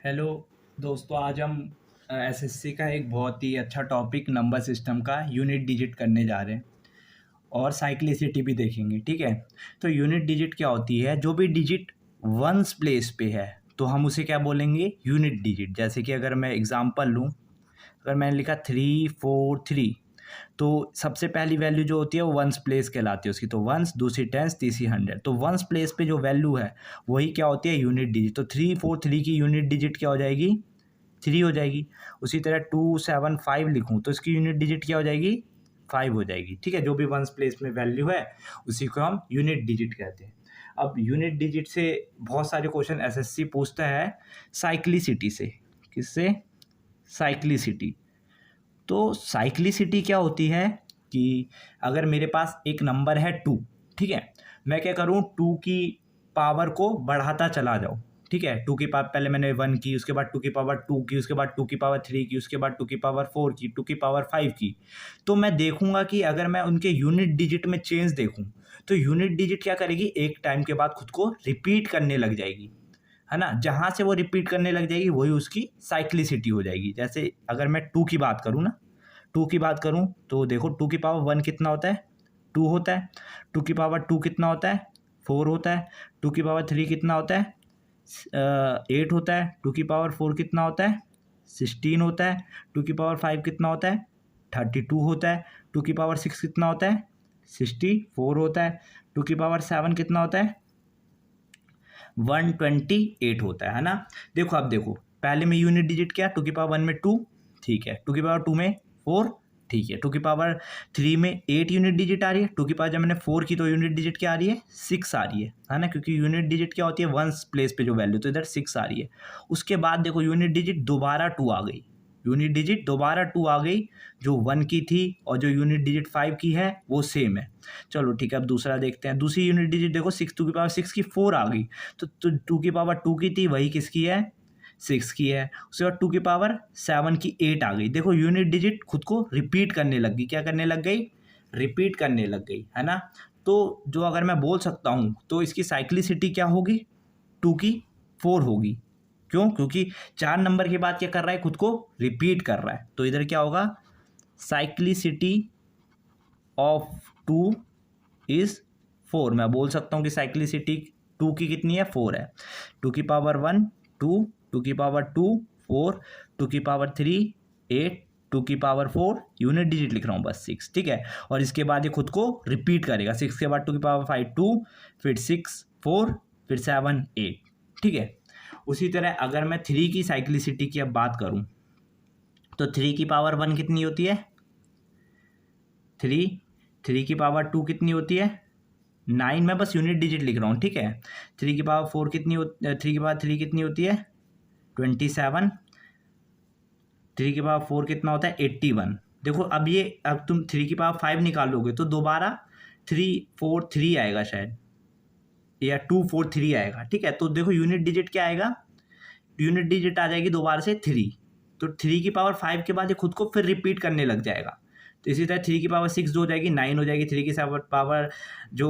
Hello दोस्तों, आज हम एसएससी का एक बहुत ही अच्छा टॉपिक नंबर सिस्टम का यूनिट डिजिट करने जा रहे हैं और साइक्लिसिटी भी देखेंगे। ठीक है, तो यूनिट डिजिट क्या होती है? जो भी डिजिट वंस प्लेस पे है तो हम उसे क्या बोलेंगे? Unit digit. जैसे कि अगर मैं एग्जांपल लूँ, अगर मैंने लिखा 343, तो सबसे पहली वैल्यू जो होती है वो वंस प्लेस कहलाती है उसकी। तो वंस, दूसरी टेंस, तीसरी हंड्रेड। तो वंस प्लेस पे जो वैल्यू है वही क्या होती है? Unit digit. तो 343 की यूनिट डिजिट क्या हो जाएगी? 3 हो जाएगी। उसी तरह 275 लिखूँ तो इसकी यूनिट डिजिट क्या हो जाएगी? 5 हो जाएगी। ठीक है, जो भी वंस प्लेस में वैल्यू है उसी को हम यूनिट डिजिट कहते हैं। अब यूनिट डिजिट से बहुत सारे क्वेश्चन एसएससी पूछता है साइक्लिसिटी से। किससे? साइक्लिसिटी। तो साइक्लिसिटी क्या होती है कि अगर मेरे पास एक नंबर है 2, ठीक है, मैं क्या करूँ? 2 की पावर को बढ़ाता चला जाऊँ। ठीक है, 2 की पावर, पहले मैंने 1 की, उसके बाद 2 की पावर 2 की, उसके बाद 2 की पावर 3 की, उसके बाद 2 की पावर 4 की, 2 की पावर 5 की। तो मैं देखूंगा कि अगर मैं उनके यूनिट डिजिट में चेंज देखूं तो यूनिट डिजिट क्या करेगी? एक टाइम के बाद खुद को रिपीट करने लग जाएगी, है ना। जहाँ से वो रिपीट करने लग जाएगी वही उसकी साइक्लिसिटी हो जाएगी। जैसे अगर मैं 2 की बात करूँ ना, 2 की बात करूँ तो देखो 2 की पावर 1 कितना होता है? 2 होता है। 2 की पावर 2 कितना होता है? 4 होता है। 2 की पावर 3 कितना होता है? 8 होता है। 2 की पावर 4 कितना होता है? 16 होता है। 2 की पावर 5 कितना होता है? 32 होता है। 2 की पावर 6 कितना होता है? 64 होता है। 2 की पावर 7 कितना होता है? 128 होता है ना। देखो, अब देखो, पहले में यूनिट डिजिट क्या? 2 की पावर 1 में 2, ठीक है। 2 की पावर 2 में 4, ठीक है। 2 की पावर 3 में 8 यूनिट डिजिट आ रही है। 2 की पावर जब मैंने 4 की तो यूनिट डिजिट क्या आ रही है? 6 आ रही है ना, क्योंकि यूनिट डिजिट क्या होती है? वंस प्लेस पे जो वैल्यू, तो इधर 6 आ रही है। उसके बाद देखो यूनिट डिजिट दोबारा 2 आ गई। यूनिट डिजिट दोबारा 2 आ गई, जो 1 की थी और जो यूनिट डिजिट 5 की है वो सेम है। चलो ठीक है, अब दूसरा देखते हैं। दूसरी यूनिट डिजिट देखो, 6, 2 की पावर 6 की 4 आ गई। तो 2 की पावर 2 की थी, वही किसकी है? 6 की है। उसके बाद 2 की पावर 7 की 8 आ गई। देखो यूनिट डिजिट खुद को रिपीट करने लग गई। क्या करने लग गई? रिपीट करने लग गई, है ना। तो जो अगर मैं बोल सकता हूँ तो इसकी साइक्लिसिटी क्या होगी? 2 की 4 होगी। क्यों? क्योंकि 4 नंबर के बाद क्या कर रहा है? खुद को रिपीट कर रहा है। तो इधर क्या होगा? Cyclicity of 2 is 4। मैं बोल सकता हूँ कि साइक्लिसिटी 2 की कितनी है? 4 है। 2 की पावर 1 2, 2 की पावर 2 4, 2 की पावर 3 8, 2 की पावर 4, यूनिट डिजिट लिख रहा हूँ बस 6, ठीक है। और इसके बाद ये खुद को रिपीट करेगा। 6 के बाद 2 की पावर 5 2, फिर 6 4, फिर 7 8, ठीक है। उसी तरह अगर मैं 3 की साइक्लिसिटी की अब बात करूँ तो 3 की पावर 1 कितनी होती है? 3। 3 की पावर 2 कितनी होती है? 9। में बस यूनिट डिजिट लिख रहा हूँ, ठीक है। 3 की पावर 4 कितनी होती? 3 की पावर 3 कितनी होती है? 27। 3 की पावर 4 कितना होता है? 81। देखो अब ये, अब तुम 3 की पावर 5 निकालोगे तो दोबारा 343 आएगा शायद, या 243 आएगा, ठीक है। तो देखो यूनिट डिजिट क्या आएगा? यूनिट डिजिट आ जाएगी दोबारा से 3। तो 3 की पावर 5 के बाद ये खुद को फिर रिपीट करने लग जाएगा। तो इसी तरह 3 की पावर 6 जो हो जाएगी 9 हो जाएगी। 3 की पावर जो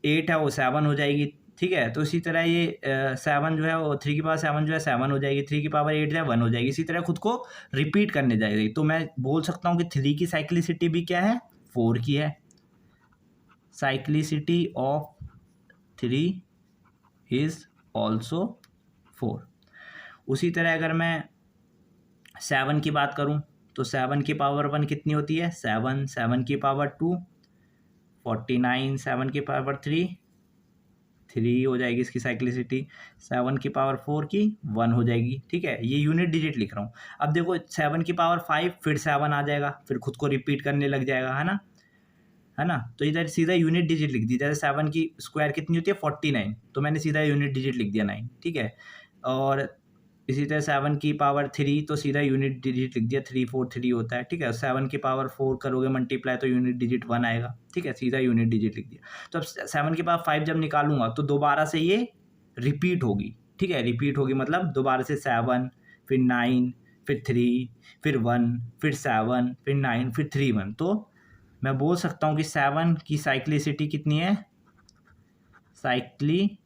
8 है वो 7 हो जाएगी, ठीक है। तो इसी तरह ये 7 जो है वो 3 की पावर 7 जो है 7 हो जाएगी। 3 की पावर 8 जो है 1 हो जाएगी। इसी तरह खुद को रिपीट करने जाएगी। तो मैं बोल सकता हूँ कि 3 की साइक्लिसिटी भी क्या है? 4 की है। Cyclicity of 3 is also 4। उसी तरह अगर मैं 7 की बात करूं तो 7 की पावर 1 कितनी होती है? 7। 7 की पावर 2 49। 7 की पावर 3 3 हो जाएगी इसकी साइक्लिसिटी। 7 की पावर 4 की 1 हो जाएगी, ठीक है। ये यूनिट डिजिट लिख रहा हूँ। अब देखो 7 की पावर 5 फिर 7 आ जाएगा, फिर खुद को रिपीट करने लग जाएगा, है ना, है ना। तो इधर सीधा यूनिट डिजिट लिख दी। जैसे 7 की स्क्वायर कितनी होती है? 49, तो मैंने सीधा यूनिट डिजिट लिख दिया 9, ठीक है। और इसी तरह 7 की पावर 3 तो सीधा यूनिट डिजिट लिख दिया, 343 होता है, ठीक है। 7 की पावर 4 करोगे मल्टीप्लाई तो यूनिट डिजिट 1 आएगा, ठीक है। सीधा यूनिट डिजिट लिख दिया। तो अब 7 की पावर 5 जब निकालूंगा तो दोबारा से ये रिपीट होगी, ठीक है। रिपीट होगी मतलब दोबारा से 7, फिर 9, फिर 3, फिर 1, फिर 7, फिर 9, फिर 3 1। तो मैं बोल सकता हूँ कि 7 की साइक्लिसिटी कितनी है? Cyclicity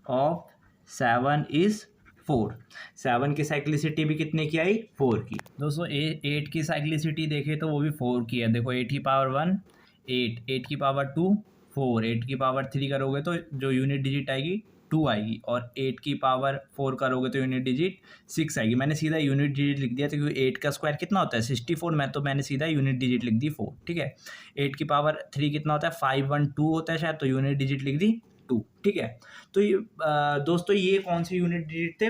of 7 is 4। 7 की साइक्लिसिटी भी कितने की आई? 4 की। दोस्तों 8 की साइक्लिसिटी देखें तो वो भी 4 की है। देखो 8 की पावर 1 8, 8 की पावर 2 4, 8 की पावर 3 करोगे तो जो यूनिट डिजिट आएगी 2 आएगी, और 8 की पावर 4 करोगे तो यूनिट डिजिट 6 आएगी। मैंने सीधा यूनिट डिजिट लिख दिया था क्योंकि 8 का स्क्वायर कितना होता है? 64। मैंने सीधा यूनिट डिजिट लिख दी 4। ठीक है। 8 की पावर 3 कितना होता है? 512 होता है शायद, तो यूनिट डिजिट लिख दी 2। ठीक है। तो ये दोस्तों ये कौन से यूनिट डिजिट थे?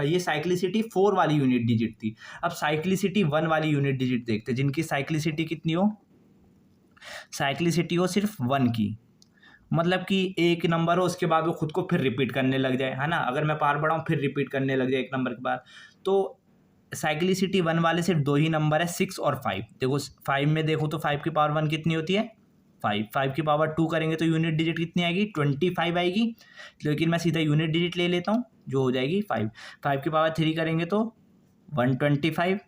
ये साइक्लिसिटी 4 वाली यूनिट डिजिट थी। अब साइक्लिसिटी 1 वाली यूनिट डिजिट देखते, जिनकी साइक्लिसिटी कितनी हो? साइक्लिसिटी हो सिर्फ 1 की, मतलब कि एक नंबर हो उसके बाद वो खुद को फिर रिपीट करने लग जाए, है ना। अगर मैं पावर बढ़ाऊँ फिर रिपीट करने लग जाए एक नंबर के बाद। तो साइक्लिसिटी 1 वाले सिर्फ 2 ही नंबर है, 6 और 5। देखो 5 में देखो तो 5 की पावर 1 कितनी होती है? 5। 5 की पावर 2 करेंगे तो यूनिट डिजिट कितनी आएगी? 25 आएगी। लेकिन मैं सीधा यूनिट डिजिट ले लेता हूँ जो हो जाएगी 5। 5 की पावर 3 करेंगे तो 125,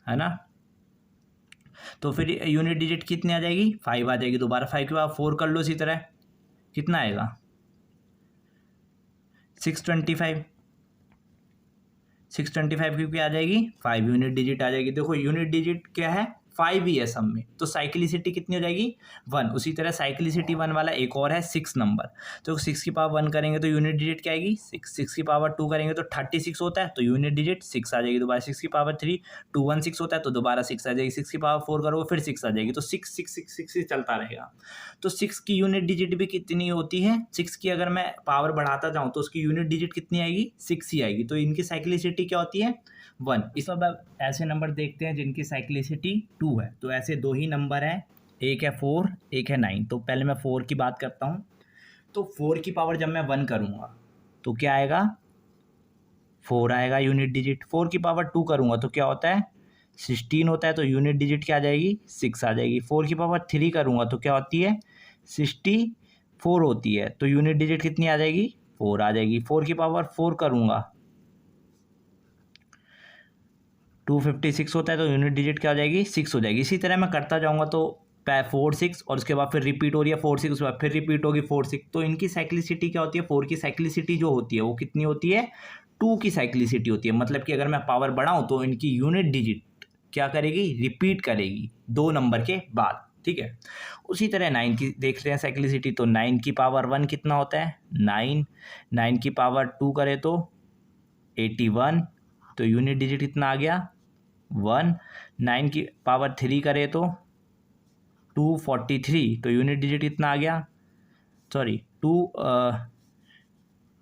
है ना। तो फिर यूनिट डिजिट कितनी आ जाएगी? 5 आ जाएगी। दोबारा 5 के बाद 4 कर लो इसी तरह, कितना आएगा? 625। 625 क्योंकि आ जाएगी 5 यूनिट डिजिट आ जाएगी। देखो यूनिट डिजिट क्या है? 5 ही है सब में, तो साइक्लिसिटी कितनी हो जाएगी? 1। उसी तरह साइक्लिसिटी 1 वाला एक और है 6 नंबर, तो 6 की पावर 1 करेंगे तो यूनिट डिजिट क्या आएगी? 6। 6 की पावर 2 करेंगे तो 36 होता है, तो यूनिट डिजिट 6 आ जाएगी। दोबारा 6 की पावर 3 216 होता है, तो दोबारा 6 आ जाएगी। 6 की पावर 4 करोगे फिर 6 आ जाएगी, तो 6 6 6 6 ही चलता रहेगा। तो 6 की यूनिट डिजिट भी कितनी होती है? 6 की अगर मैं पावर बढ़ाता जाऊँ तो उसकी यूनिट डिजिट कितनी आएगी? 6 ही आएगी। तो इनकी साइक्लिसिटी क्या होती है? 1। इस अब ऐसे नंबर देखते हैं जिनकी साइक्लिसिटी 2 है। तो ऐसे 2 ही नंबर हैं, एक है 4 एक है 9। तो पहले मैं 4 की बात करता हूँ। तो 4 की पावर जब मैं 1 करूँगा तो क्या आएगा? 4 आएगा यूनिट डिजिट। 4 की पावर 2 करूँगा तो क्या होता है? 16 होता है, तो यूनिट डिजिट क्या आ जाएगी? 6 आ जाएगी। 4 की पावर 3 करूँगा तो क्या होती है? 64 होती है, तो यूनिट डिजिट कितनी आ जाएगी? 4 आ जाएगी। 4 की पावर 4 करूँगा 256 होता है, तो यूनिट डिजिट क्या हो जाएगी? 6 हो जाएगी। इसी तरह मैं करता जाऊँगा तो 4 6 और उसके बाद फिर रिपीट हो रही है 4 6, उसके बाद फिर रिपीट होगी 4 6। तो इनकी साइक्लिसिटी क्या होती है? 4 की साइक्लिसिटी जो होती है वो कितनी होती है? 2 की साइक्लिसिटी होती है। मतलब कि अगर मैं पावर बढ़ाऊँ तो इनकी यूनिट डिजिट क्या करेगी? रिपीट करेगी 2 नंबर के बाद। ठीक है। उसी तरह 9 की देख रहे हैं साइक्लिसिटी, तो 9 की पावर 1 कितना होता है? 9। 9 की पावर 2 करें तो 81, तो यूनिट डिजिट कितना आ गया? 1। 9 की पावर 3 करें तो 243, तो यूनिट डिजिट कितना आ गया? सॉरी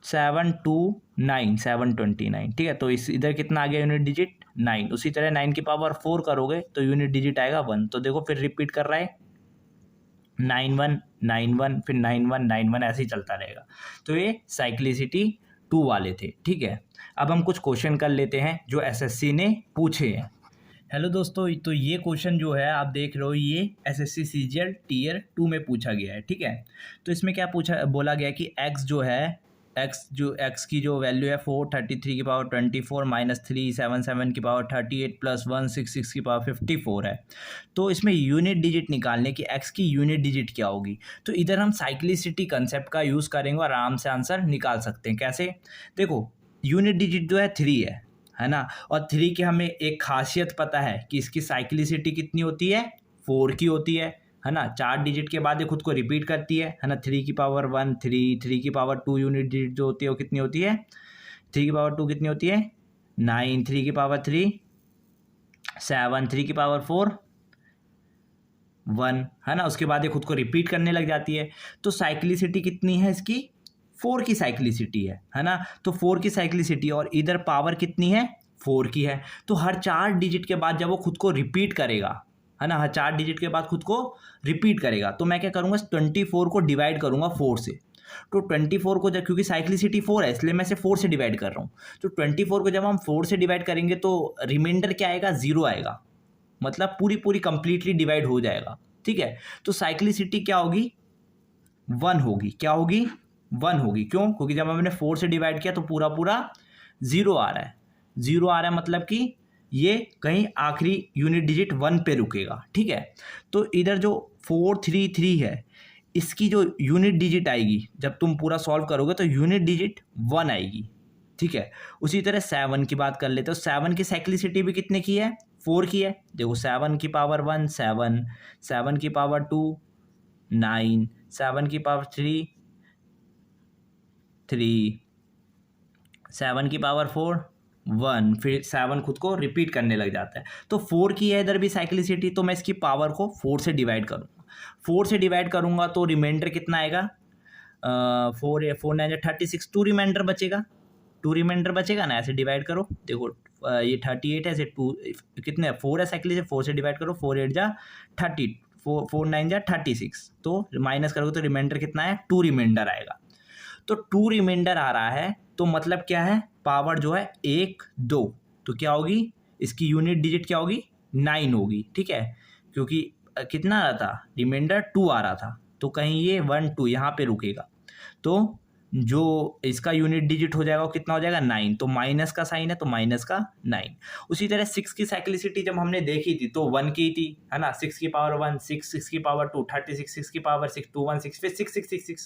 729 ठीक है। तो इस इधर कितना आ गया यूनिट डिजिट? 9। उसी तरह 9 की पावर 4 करोगे तो यूनिट डिजिट आएगा 1। तो देखो फिर रिपीट कर रहा है 91 91, फिर 91 91, ऐसे ही चलता रहेगा। तो ये साइक्लिसिटी 2 वाले थे। ठीक है। अब हम कुछ क्वेश्चन कर लेते हैं जो एसएससी ने पूछे हैं। हेलो दोस्तों, तो ये क्वेश्चन जो है आप देख रहे हो, ये एसएससी सीजीएल टीयर 2 में पूछा गया है। ठीक है। तो इसमें क्या बोला गया कि x जो है, x की जो वैल्यू है 433 की पावर 24 माइनस 377 की पावर 38 प्लस 166 की पावर 54 है। तो इसमें यूनिट डिजिट निकालने की x की यूनिट डिजिट क्या होगी? तो इधर हम साइक्लिसिटी कंसेप्ट का यूज़ करेंगे और आराम से आंसर निकाल सकते हैं। कैसे? देखो यूनिट डिजिट जो है 3 है ना, और 3 की हमें एक खासियत पता है कि इसकी साइक्लिसिटी कितनी होती है? 4 की होती है ना। 4 डिजिट के बाद ये खुद को रिपीट करती है ना। 3 की पावर 1 3, 3 की पावर 2 यूनिट डिजिट जो होती है वो कितनी होती है? 3 की पावर 2 कितनी होती है? 9। 3 की पावर 3 7, 3 की पावर 4 1, है ना। उसके बाद ये खुद को रिपीट करने लग जाती है। तो साइक्लिसिटी कितनी है इसकी? 4 की साइक्लिसिटी है ना। तो 4 की साइक्लिसिटी और इधर पावर कितनी है? 4 की है। तो हर 4 डिजिट के बाद जब वो खुद को रिपीट करेगा, है ना, हर 4 डिजिट के बाद खुद को रिपीट करेगा, तो मैं क्या करूँगा? 24 को डिवाइड करूँगा 4 से। तो 24 को जब, क्योंकि साइक्लिसिटी 4 है इसलिए मैं इसे 4 से डिवाइड कर रहा हूँ। तो 24 को जब हम 4 से डिवाइड करेंगे तो रिमाइंडर क्या आएगा? 0 आएगा। मतलब पूरी कंप्लीटली डिवाइड हो जाएगा। ठीक है। तो साइक्लिसिटी क्या होगी? 1 होगी। क्या होगी? 1 होगी। क्यों? क्योंकि जब हमने 4 से डिवाइड किया तो पूरा 0 आ रहा है। 0 आ रहा है मतलब कि ये कहीं आखिरी यूनिट डिजिट 1 पे रुकेगा। ठीक है। तो इधर जो 433 है, इसकी जो यूनिट डिजिट आएगी जब तुम पूरा सॉल्व करोगे तो यूनिट डिजिट 1 आएगी, ठीक है। उसी तरह 7 की बात कर लेते हो, 7 की साइक्लिसिटी भी कितने की है, 4 की है। देखो 7 की पावर 1 7, 7 की पावर 2 9, 7 की पावर 3 3, 7 की पावर 4 1, फिर 7 खुद को रिपीट करने लग जाता है। तो 4 की है इधर भी साइक्लिसिटी, तो मैं इसकी पावर को 4 से डिवाइड करूँगा। 4 से डिवाइड करूँगा तो रिमाइंडर कितना आएगा, 4 9 36, 2 रिमाइंडर बचेगा, 2 रिमाइंडर बचेगा ना। ऐसे डिवाइड करो, देखो ये 38 है, ऐसे 2 कितने 4 है साइक्लिसिटी, 4 से डिवाइड करो, 4 8 जा 30, 4 9 जा 36, तो माइनस करोगे तो रिमाइंडर कितना है, 2 रिमाइंडर आएगा। तो 2 रिमाइंडर आ रहा है तो मतलब क्या है, पावर जो है 1 2, तो क्या होगी इसकी यूनिट डिजिट क्या होगी, 9 होगी, ठीक है। क्योंकि कितना आ रहा था, रिमाइंडर 2 आ रहा था, तो कहीं ये 1 2 यहाँ पे रुकेगा, तो जो इसका यूनिट डिजिट हो जाएगा वो कितना हो जाएगा, 9। तो माइनस का साइन है तो माइनस का 9। उसी तरह 6 की साइक्लिसिटी जब हमने देखी थी तो 1 की थी, है ना। 6 की पावर 1 6, 6 की पावर 2 36, 6 की पावर 6 2 1 6, फिर 6 6 6 6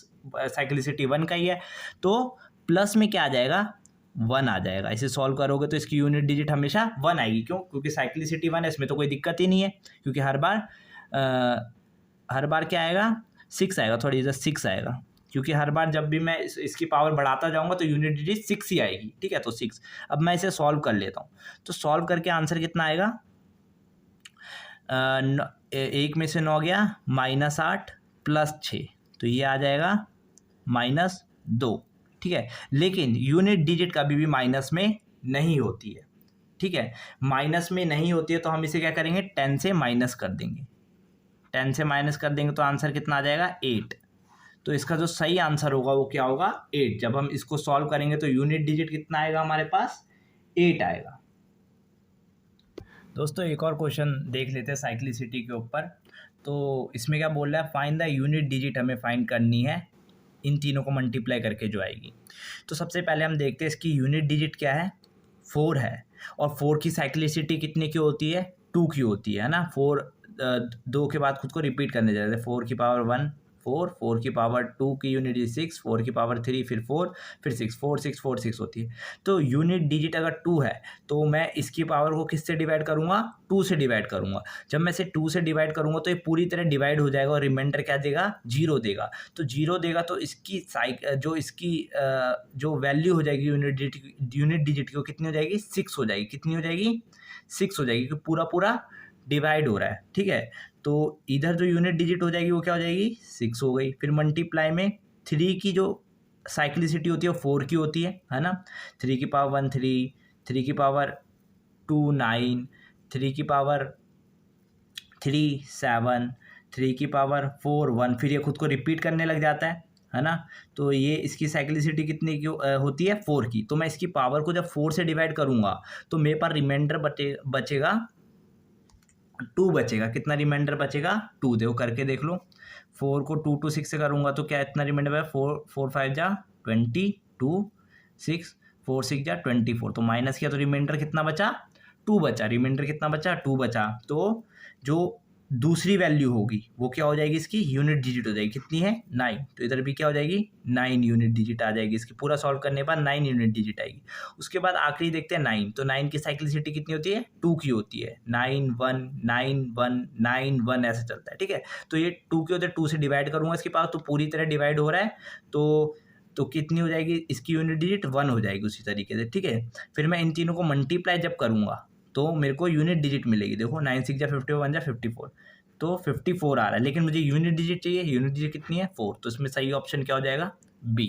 साइक्लिसिटी 1 का ही है, तो प्लस में क्या आ जाएगा, 1 आ जाएगा। इसे सॉल्व करोगे तो इसकी यूनिट डिजिट हमेशा 1 आएगी। क्यों, क्योंकि साइक्लिसिटी 1 है, इसमें तो कोई दिक्कत ही नहीं है, क्योंकि हर बार क्या आएगा, 6 आएगा, थोड़ी इधर 6 आएगा, क्योंकि हर बार जब भी मैं इसकी पावर बढ़ाता जाऊंगा तो यूनिट डिजिट 6 ही आएगी, ठीक है। तो 6, अब मैं इसे सॉल्व कर लेता हूँ, तो सॉल्व करके आंसर कितना आएगा, 1 में से 9 गया, -8 + 6, तो ये आ जाएगा -2, ठीक है। लेकिन यूनिट डिजिट कभी भी माइनस में नहीं होती है, ठीक है। माइनस में नहीं होती है तो हम इसे क्या करेंगे, 10 से माइनस कर देंगे, 10 से माइनस कर देंगे तो आंसर कितना आ जाएगा, 8। तो इसका जो सही आंसर होगा वो क्या होगा, 8। जब हम इसको सॉल्व करेंगे तो यूनिट डिजिट कितना आएगा हमारे पास, 8 आएगा। दोस्तों एक और क्वेश्चन देख लेते हैं साइक्लिसिटी के ऊपर। तो इसमें क्या बोल रहा है, फाइंड द यूनिट डिजिट हमें फाइंड करनी है इन तीनों को मल्टीप्लाई करके जो आएगी। तो सबसे पहले हम देखते हैं इसकी यूनिट डिजिट क्या है, 4 है, और 4 की साइक्लिसिटी कितने की होती है, 2 की होती है ना। 4 2 के बाद खुद को रिपीट करने जाते हैं, 4 की पावर 1 4, 4 की पावर 2 की यूनिट 6, 4 की पावर 3 फिर 4 फिर 6, 4 6 4 6 होती है। तो यूनिट डिजिट अगर 2 है तो मैं इसकी पावर को किससे डिवाइड करूँगा, 2 से डिवाइड करूँगा। जब मैं इसे 2 से डिवाइड करूँगा तो ये पूरी तरह डिवाइड हो जाएगा और रिमाइंडर क्या देगा, 0 देगा। तो 0 देगा तो इसकी जो वैल्यू हो जाएगी यूनिट डिजिट की वो कितनी हो जाएगी, 6 हो जाएगी। कितनी हो जाएगी, 6 हो जाएगी, क्योंकि पूरा डिवाइड हो रहा है, ठीक है। तो इधर जो यूनिट डिजिट हो जाएगी वो क्या हो जाएगी, 6 हो गई। फिर मल्टीप्लाई में 3 की जो साइक्लिसिटी होती है वो 4 की होती है ना। 3 की पावर 1 3, 3 की पावर 2 9, 3 की पावर 3 7, 3 की पावर 4 1, फिर ये खुद को रिपीट करने लग जाता है ना। तो ये इसकी साइक्लिसिटी कितनी की होती है, 4 की। तो मैं इसकी पावर को जब 4 से डिवाइड करूँगा तो मेरे पास रिमाइंडर बचेगा 2 बचेगा। कितना रिमाइंडर बचेगा, 2। देखो करके देख लो, 4 को 2 2 6 से करूँगा तो क्या इतना रिमाइंडर है, 4 4 5 जा 22 6 4 6 जा 24, तो माइनस किया तो रिमाइंडर कितना बचा, 2 बचा। रिमाइंडर कितना बचा, 2 बचा। तो जो दूसरी वैल्यू होगी वो क्या हो जाएगी, इसकी यूनिट डिजिट हो जाएगी, कितनी है, 9। तो इधर भी क्या हो जाएगी, 9 यूनिट डिजिट आ जाएगी। इसकी पूरा सॉल्व करने के बाद 9 यूनिट डिजिट आएगी। उसके बाद आखिरी देखते हैं 9। तो 9 की साइक्लिसिटी कितनी होती है, 2 की होती है। 9 1 9 1 9 1 ऐसे चलता है, ठीक है। तो ये 2 की होती है, 2 से डिवाइड करूँगा इसके पास तो पूरी तरह डिवाइड हो रहा है, तो कितनी हो जाएगी इसकी यूनिट डिजिट, 1 हो जाएगी उसी तरीके से, ठीक है। फिर मैं इन तीनों को मल्टीप्लाई जब करूँगा तो मेरे को यूनिट डिजिट मिलेगी। देखो 9 6 जा 51 1 जा 54, तो 54 आ रहा है, लेकिन मुझे यूनिट डिजिट चाहिए। यूनिट डिजिट कितनी है, 4। तो इसमें सही ऑप्शन क्या हो जाएगा, बी।